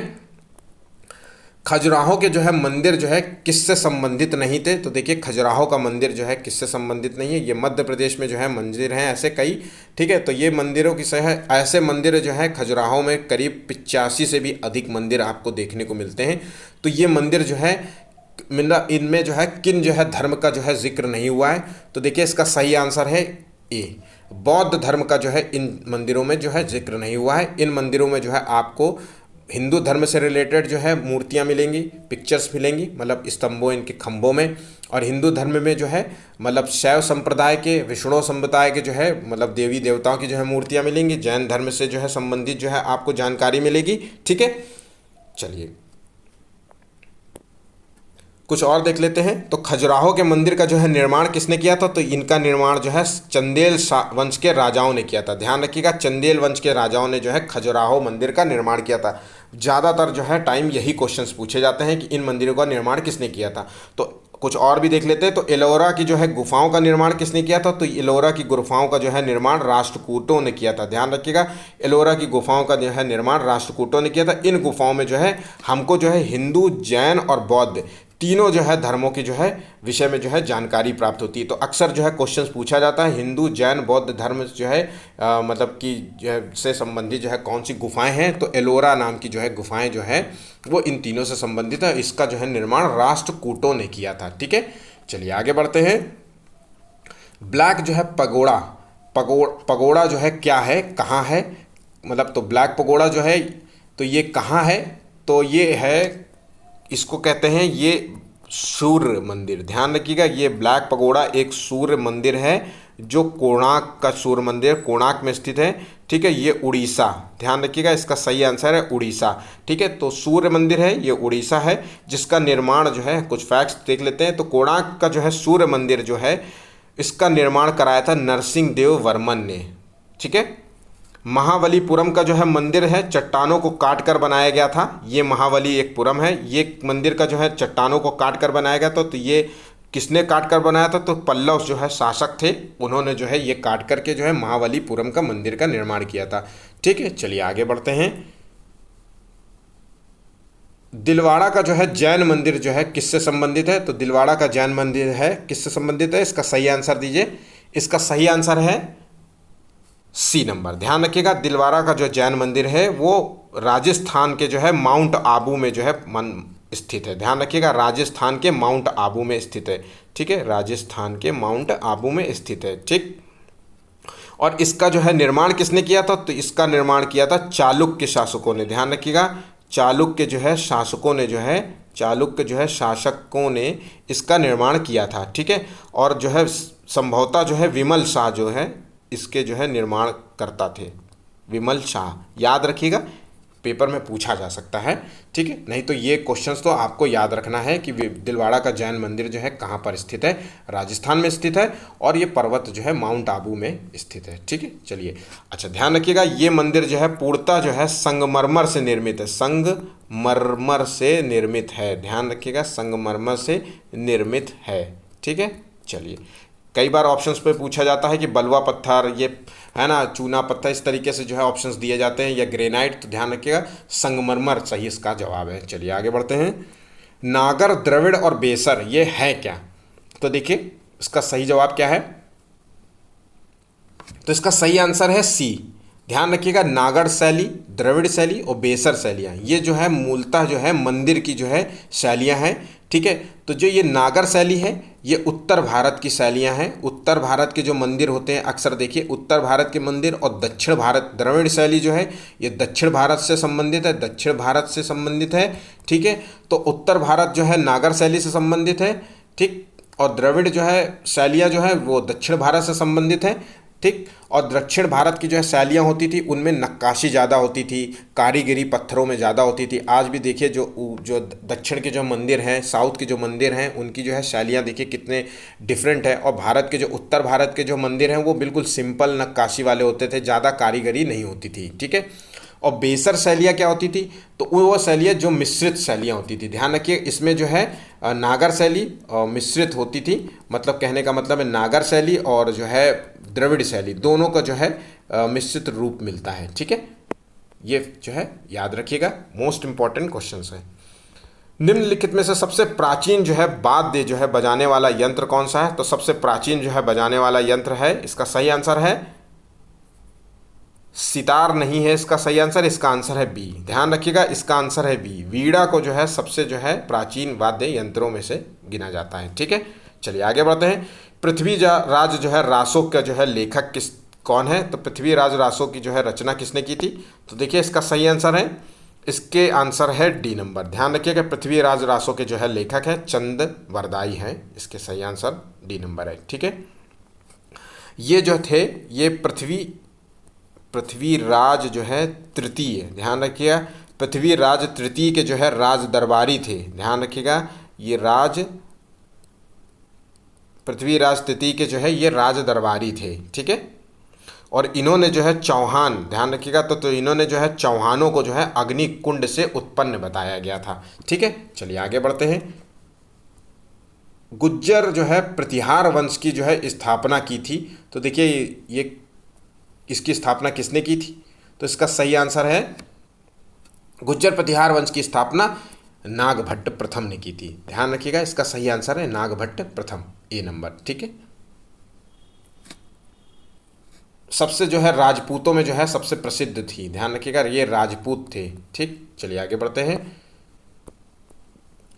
खजुराहो के जो है मंदिर जो है किससे संबंधित नहीं थे? तो देखिए, खजुराहो का मंदिर जो है किससे संबंधित नहीं है? ये मध्य प्रदेश में जो है मंदिर हैं ऐसे कई। ठीक है, तो ये मंदिरों की है, ऐसे मंदिर जो है खजुराहो में करीब 85 से भी अधिक मंदिर आपको देखने को मिलते हैं। तो ये मंदिर जो है मतलब इनमें जो है किन जो है धर्म का जो है जिक्र नहीं हुआ है? तो देखिए इसका सही आंसर है ए, बौद्ध धर्म का जो है इन मंदिरों में जो है जिक्र नहीं हुआ है। इन मंदिरों में जो है आपको हिंदू धर्म से रिलेटेड जो है मूर्तियाँ मिलेंगी, पिक्चर्स मिलेंगी, मतलब स्तंभों इनके खंभों में। और हिंदू धर्म में जो है मतलब शैव संप्रदाय के, विष्णु संप्रदाय के जो है मतलब देवी देवताओं की जो है मूर्तियाँ मिलेंगी। जैन धर्म से जो है संबंधित जो है आपको जानकारी मिलेगी। ठीक है, चलिए कुछ और देख लेते हैं। तो खजुराहो के मंदिर का जो है निर्माण किसने किया था? तो इनका निर्माण जो है चंदेल वंश के राजाओं ने किया था। ध्यान रखिएगा, चंदेल वंश के राजाओं ने जो है खजुराहो मंदिर का निर्माण किया था। ज़्यादातर जो है टाइम यही क्वेश्चंस पूछे जाते हैं कि इन मंदिरों का निर्माण किसने किया था। तो कुछ और भी देख लेते हैं। तो एलोरा की जो है गुफाओं का निर्माण किसने किया था? तो एलोरा की गुफाओं का जो है निर्माण राष्ट्रकूटों ने किया था। ध्यान रखिएगा, एलोरा की गुफाओं का जो है निर्माण राष्ट्रकूटों ने किया था। इन गुफाओं में जो है हमको जो है हिंदू, जैन और बौद्ध तीनों जो है धर्मों की जो है विषय में जो है जानकारी प्राप्त होती है। तो अक्सर जो है क्वेश्चंस पूछा जाता है हिंदू, जैन, बौद्ध धर्म जो है मतलब कि जो है से संबंधित जो है कौन सी गुफाएं हैं? तो एलोरा नाम की जो है गुफाएं जो है वो इन तीनों से संबंधित है। इसका जो है निर्माण राष्ट्रकूटों ने किया था। ठीक है, चलिए आगे बढ़ते हैं। ब्लैक जो है पगोड़ा, पगोड़ा जो है क्या है, कहाँ है? मतलब तो ब्लैक पगोड़ा जो है तो ये कहाँ है? तो ये है, इसको कहते हैं ये सूर्य मंदिर। ध्यान रखिएगा, ये ब्लैक पगोड़ा एक सूर्य मंदिर है जो कोणार्क का सूर्य मंदिर कोणार्क में स्थित है। ठीक है, ये उड़ीसा, ध्यान रखिएगा इसका सही आंसर है उड़ीसा। ठीक है, तो सूर्य मंदिर है ये उड़ीसा है, जिसका निर्माण जो है कुछ फैक्ट्स देख लेते हैं। तो कोणार्क का जो है सूर्य मंदिर जो है इसका निर्माण कराया था नरसिंह देव वर्मन ने। ठीक है, महाबलीपुरम का जो है मंदिर है चट्टानों को काट कर बनाया गया था। ये महाबली एक पुरम है, ये मंदिर का जो है चट्टानों को काट कर बनाया गया था। तो ये किसने काट कर बनाया था? तो पल्लव जो है शासक थे, उन्होंने जो है ये काट करके जो है महाबलीपुरम का मंदिर का निर्माण किया था। ठीक है, चलिए आगे बढ़ते हैं। दिलवाड़ा का जो है जैन मंदिर जो है किससे संबंधित है? तो दिलवाड़ा का जैन मंदिर है किससे संबंधित है? इसका सही आंसर दीजिए। इसका सही आंसर है सी नंबर। ध्यान रखिएगा, दिलवाड़ा का जो जैन मंदिर है वो राजस्थान के जो है माउंट आबू में जो है स्थित है। ध्यान रखिएगा, राजस्थान के माउंट आबू में स्थित है। ठीक है, राजस्थान के माउंट आबू में स्थित है। ठीक, और इसका जो है निर्माण किसने किया था? तो इसका निर्माण किया था चालुक्य शासकों ने। ध्यान रखिएगा, चालुक्य जो है शासकों ने जो है चालुक्य जो है शासकों ने इसका निर्माण किया था। ठीक है, और जो है संभवतः जो है विमल शाह जो है इसके जो है निर्माण करता थे। विमल शाह, याद रखिएगा, पेपर में पूछा जा सकता है। ठीक है, नहीं तो ये क्वेश्चंस तो आपको याद रखना है कि दिलवाड़ा का जैन मंदिर जो है कहाँ पर स्थित है? राजस्थान में स्थित है, और ये पर्वत जो है माउंट आबू में स्थित है। ठीक है, चलिए अच्छा ध्यान रखिएगा, ये मंदिर जो है पूर्णतः जो है संगमरमर से निर्मित है। संगमरमर से निर्मित है। ध्यान रखिएगा, संगमरमर से निर्मित है। ठीक है, चलिए कई बार ऑप्शंस पे पूछा जाता है कि बलुआ पत्थर, ये है ना, चूना पत्थर, इस तरीके से जो है ऑप्शंस दिए जाते हैं, या ग्रेनाइट। तो ध्यान रखिएगा संगमरमर सही इसका जवाब है। चलिए आगे बढ़ते हैं। नागर, द्रविड़ और बेसर ये है क्या? तो देखिए इसका सही जवाब क्या है? तो इसका सही आंसर है सी। ध्यान रखिएगा, नागर शैली, द्रविड़ शैली और बेसर शैलियाँ ये जो है मूलतः जो है मंदिर की जो है शैलियाँ हैं। ठीक है, तो जो ये नागर शैली है ये उत्तर भारत की शैलियाँ हैं। उत्तर भारत के जो मंदिर होते हैं अक्सर देखिए उत्तर भारत के मंदिर, और दक्षिण भारत, द्रविड़ शैली जो है ये दक्षिण भारत से संबंधित है, दक्षिण भारत से संबंधित है। ठीक है, तो उत्तर भारत जो है नागर शैली से संबंधित है। ठीक, और द्रविड़ जो है शैलियाँ जो है वो दक्षिण भारत से संबंधित है। ठीक, और दक्षिण भारत की जो है शैलियाँ होती थी उनमें नक्काशी ज़्यादा होती थी, कारीगरी पत्थरों में ज़्यादा होती थी। आज भी देखिए जो दक्षिण के जो मंदिर हैं, साउथ के जो मंदिर हैं, उनकी जो है शैलियाँ देखिए कितने डिफरेंट है। और भारत के जो उत्तर भारत के जो मंदिर हैं वो बिल्कुल सिंपल नक्काशी वाले होते थे, ज़्यादा कारीगरी नहीं होती थी। ठीक है, और बेसर शैलियाँ क्या होती थी? तो वो शैलियाँ जो मिश्रित शैलियाँ होती थी। ध्यान रखिए, इसमें जो है नागर शैली मिश्रित होती थी, मतलब कहने का मतलब है नागर शैली और जो है द्रविड़ शैली दोनों का जो है मिश्रित रूप मिलता है। ठीक है, ये जो है याद रखिएगा, मोस्ट इंपॉर्टेंट क्वेश्चन है। निम्नलिखित में से सबसे प्राचीन जो है वाद्य जो है बजाने वाला यंत्र कौन सा है? तो सबसे प्राचीन जो है बजाने वाला यंत्र है, इसका सही आंसर है सितार नहीं है इसका सही आंसर, इसका आंसर है बी। ध्यान रखिएगा, इसका आंसर है बी। वीणा को जो है सबसे जो है प्राचीन वाद्य यंत्रों में से गिना जाता है। ठीक है, चलिए आगे बढ़ते हैं। पृथ्वीराज जो है रासों का जो है लेखक कौन है? तो पृथ्वीराज रासों की जो है रचना किसने की थी? तो देखिए इसका सही आंसर है, इसके आंसर है डी नंबर। ध्यान रखिएगा, पृथ्वीराज रासों के जो है लेखक है चंद्रवरदाई हैं। इसके सही आंसर डी नंबर है। ठीक है, ये जो थे ये पृथ्वीराज जो है तृतीय, ध्यान रखिएगा, पृथ्वीराज तृतीय के जो है राज दरबारी थे। ध्यान रखिएगा, ये पृथ्वीराज तृतीय के जो है ये राज दरबारी थे। ठीक है, और इन्होंने जो है चौहान, ध्यान रखिएगा, तो इन्होंने जो है चौहानों को जो है अग्नि कुंड से उत्पन्न बताया गया था। ठीक है, चलिए आगे बढ़ते हैं। गुज्जर जो है प्रतिहार वंश की जो है स्थापना की थी। तो देखिए ये इसकी स्थापना किसने की थी? तो इसका सही आंसर है, गुज्जर प्रतिहार वंश की स्थापना नागभट्ट प्रथम ने की थी। ध्यान रखिएगा, इसका सही आंसर है नागभट्ट प्रथम, ए नंबर। ठीक है, सबसे जो है राजपूतों में जो है सबसे प्रसिद्ध थी। ध्यान रखिएगा, ये राजपूत थे। ठीक, चलिए आगे बढ़ते हैं।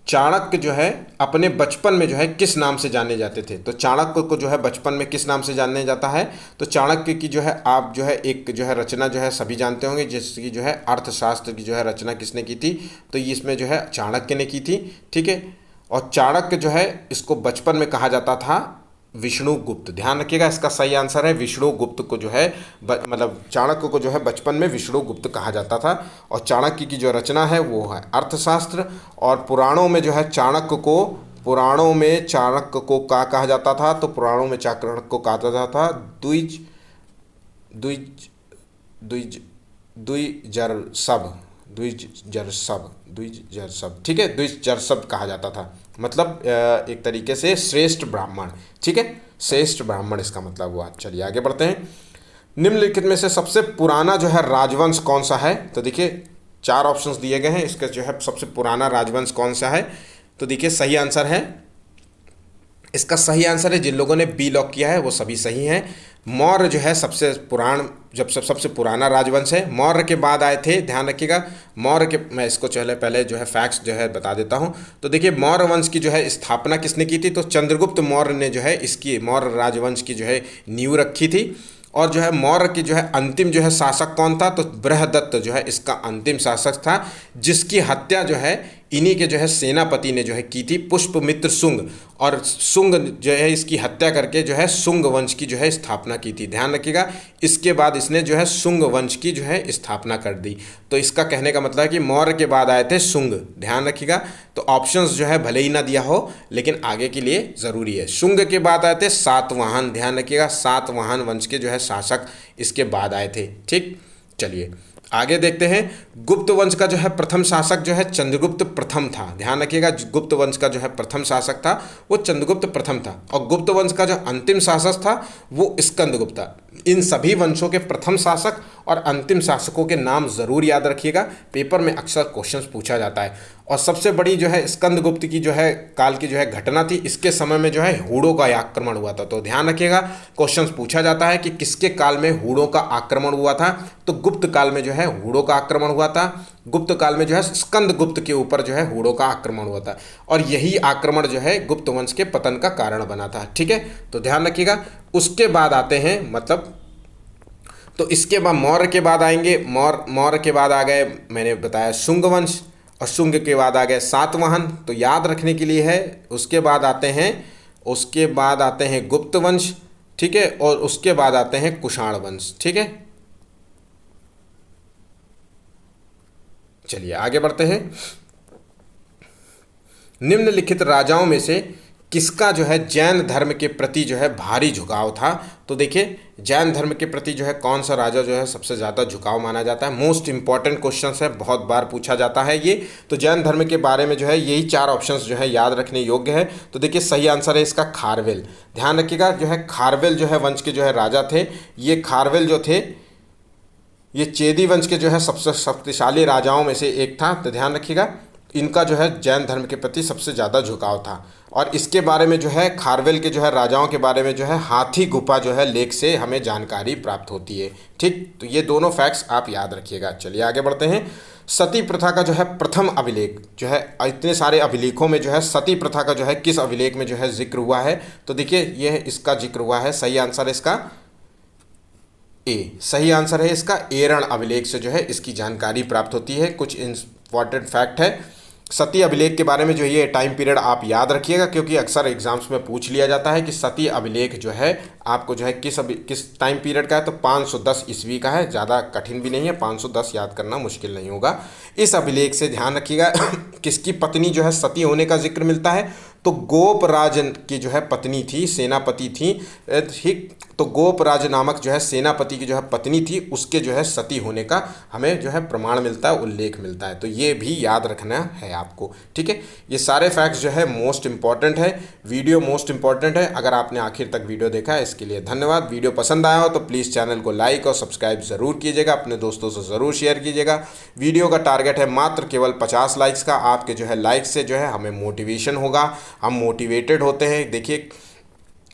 चाणक्य जो है अपने बचपन में जो है किस नाम से जाने जाते थे? तो चाणक्य को जो है बचपन में किस नाम से जाने जाता है? तो चाणक्य की जो है आप जो है एक जो है रचना जो है सभी जानते होंगे, जिसकी जो है अर्थशास्त्र की जो है रचना किसने की थी? तो इसमें जो है चाणक्य ने की थी। ठीक है, और चाणक्य जो है इसको बचपन में कहा जाता था विष्णुगुप्त। ध्यान रखिएगा, इसका सही आंसर है विष्णुगुप्त को जो है मतलब चाणक्य को जो है बचपन में विष्णुगुप्त कहा जाता था। और चाणक्य की जो रचना है वो है अर्थशास्त्र। और पुराणों में जो है चाणक्य को क्या कहा जाता था? तो पुराणों में चाणक्य को कहा जाता था द्विजरसभ। ठीक है, द्विजरसभ कहा जाता था, मतलब एक तरीके से श्रेष्ठ ब्राह्मण। ठीक है, श्रेष्ठ ब्राह्मण इसका मतलब हुआ। चलिए आगे बढ़ते हैं। निम्नलिखित में से सबसे पुराना जो है राजवंश कौन सा है? तो देखिए 4 ऑप्शंस दिए गए हैं, इसका जो है सबसे पुराना राजवंश कौन सा है? तो देखिए सही आंसर है, इसका सही आंसर है, जिन लोगों ने बी लॉक किया है वो सभी सही हैं। मौर्य जो है सबसे पुराना राजवंश है। मौर्य के बाद आए थे, ध्यान रखिएगा, मौर्य के, मैं इसको पहले जो है फैक्ट्स जो है बता देता हूँ। तो देखिए मौर्य वंश की जो है स्थापना किसने की थी? तो चंद्रगुप्त मौर्य ने जो है इसकी मौर्य राजवंश की जो है नींव रखी थी। और जो है मौर्य की जो है अंतिम जो है शासक कौन था? तो बृहदत्त जो है इसका अंतिम शासक था, जिसकी हत्या जो है इन्हीं के जो है सेनापति ने जो है की थी, पुष्पमित्र शुंग। और शुंग जो है इसकी हत्या करके जो है शुंग वंश की जो है स्थापना की थी। ध्यान रखिएगा, इसके बाद इसने जो है शुंग वंश की जो है स्थापना कर दी। तो इसका कहने का मतलब है कि मौर्य के बाद आए थे शुंग। ध्यान रखिएगा, तो ऑप्शंस जो है भले ही ना दिया हो लेकिन आगे के लिए ज़रूरी है। शुंग के बाद आए थे सातवाहन। ध्यान रखिएगा, सातवाहन वंश के जो है शासक इसके बाद आए थे। ठीक, चलिए आगे देखते हैं। गुप्त वंश का जो है प्रथम शासक जो है चंद्रगुप्त प्रथम था। ध्यान रखिएगा, गुप्त वंश का जो है प्रथम शासक था वो चंद्रगुप्त प्रथम था। और गुप्त वंश का जो अंतिम शासक था वो स्कंदगुप्त था। इन सभी वंशों के प्रथम शासक और अंतिम शासकों के नाम ज़रूर याद रखिएगा, पेपर में अक्सर क्वेश्चंस पूछा जाता है। और सबसे बड़ी जो है स्कंदगुप्त की जो है काल की जो है घटना थी, इसके समय में जो है हूणों का आक्रमण हुआ था। तो ध्यान रखिएगा, क्वेश्चंस पूछा जाता है कि किसके काल में हूणों का आक्रमण हुआ था? तो गुप्त काल में जो है हूणों का आक्रमण हुआ था। गुप्त काल में जो है स्कंदगुप्त के ऊपर जो है हूणों का आक्रमण हुआ था, और यही आक्रमण जो है गुप्त वंश के पतन का कारण बना था। ठीक है, तो ध्यान रखिएगा। उसके बाद आते हैं, मतलब तो इसके बाद मौर्य के बाद आएंगे, मौर्य के बाद आ गए, मैंने बताया शुंग वंश, और शुंग के बाद आ गए सातवाहन, तो याद रखने के लिए है। उसके बाद आते हैं गुप्त वंश। ठीक है, और उसके बाद आते हैं कुषाण वंश। ठीक है, चलिए आगे बढ़ते हैं। निम्नलिखित राजाओं में से किसका जो है जैन धर्म के प्रति जो है भारी झुकाव था? तो देखिए जैन धर्म के प्रति जो है कौन सा राजा जो है सबसे ज़्यादा झुकाव माना जाता है? मोस्ट इंपॉर्टेंट क्वेश्चन है, बहुत बार पूछा जाता है ये। तो जैन धर्म के बारे में जो है यही 4 ऑप्शंस जो है याद रखने योग्य है। तो देखिए सही आंसर है इसका खारवेल। ध्यान रखिएगा, जो है खारवेल जो है वंश के जो है राजा थे। ये खारवेल जो थे ये चेदी वंश के जो है सबसे शक्तिशाली राजाओं में से एक था। तो ध्यान रखिएगा, इनका जो है जैन धर्म के प्रति सबसे ज़्यादा झुकाव था। और इसके बारे में जो है खारवेल के जो है राजाओं के बारे में जो है हाथी गुफा जो है लेख से हमें जानकारी प्राप्त होती है। ठीक, तो ये दोनों फैक्ट्स आप याद रखिएगा। चलिए आगे बढ़ते हैं। सती प्रथा का जो है प्रथम अभिलेख जो है, इतने सारे अभिलेखों में जो है सती प्रथा का जो है किस अभिलेख में जो है जिक्र हुआ है? तो देखिए ये इसका जिक्र हुआ है, सही आंसर है इसका ए। सही आंसर है इसका एरण अभिलेख से जो है इसकी जानकारी प्राप्त होती है। कुछ इंपॉर्टेंट फैक्ट है सती अभिलेख के बारे में, जो ये टाइम पीरियड आप याद रखिएगा क्योंकि अक्सर एग्जाम्स में पूछ लिया जाता है कि सती अभिलेख जो है आपको जो है किस टाइम पीरियड का है। तो 510 ईस्वी का है, ज़्यादा कठिन भी नहीं है, 510 याद करना मुश्किल नहीं होगा। इस अभिलेख से ध्यान रखिएगा किसकी पत्नी जो है सती होने का जिक्र मिलता है? तो गोपराज की जो है पत्नी थी, सेनापति थी। ठीक, तो गोपराज नामक जो है सेनापति की जो है पत्नी थी, उसके जो है सती होने का हमें जो है प्रमाण मिलता है, उल्लेख मिलता है। तो ये भी याद रखना है आपको। ठीक है, ये सारे फैक्ट्स जो है मोस्ट इंपॉर्टेंट है, वीडियो मोस्ट इंपॉर्टेंट है। अगर आपने आखिर तक वीडियो देखा है इसके लिए धन्यवाद। वीडियो पसंद आया हो तो प्लीज़ चैनल को लाइक और सब्सक्राइब ज़रूर कीजिएगा, अपने दोस्तों से ज़रूर शेयर कीजिएगा। वीडियो का टारगेट है मात्र केवल 50 लाइक्स का। आपके जो है लाइक्स से जो है हमें मोटिवेशन होगा, हम मोटिवेटेड होते हैं। देखिए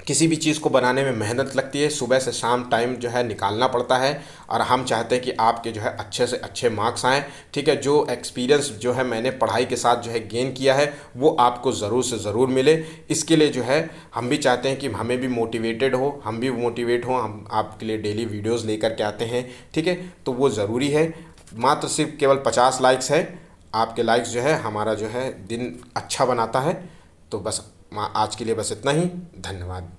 किसी भी चीज़ को बनाने में मेहनत लगती है, सुबह से शाम टाइम जो है निकालना पड़ता है, और हम चाहते हैं कि आपके जो है अच्छे से अच्छे मार्क्स आएँ। ठीक है, जो एक्सपीरियंस जो है मैंने पढ़ाई के साथ जो है गेन किया है वो आपको ज़रूर से ज़रूर मिले। इसके लिए जो है हम भी चाहते हैं कि हमें भी मोटिवेटेड हो, हम भी मोटिवेट हों, हम आपके लिए डेली वीडियोज़ लेकर के आते हैं। ठीक है, तो वो ज़रूरी है। मात्र सिर्फ केवल 50 लाइक्स है, आपके लाइक्स जो है हमारा जो है दिन अच्छा बनाता है। तो बस आज के लिए बस इतना ही, धन्यवाद।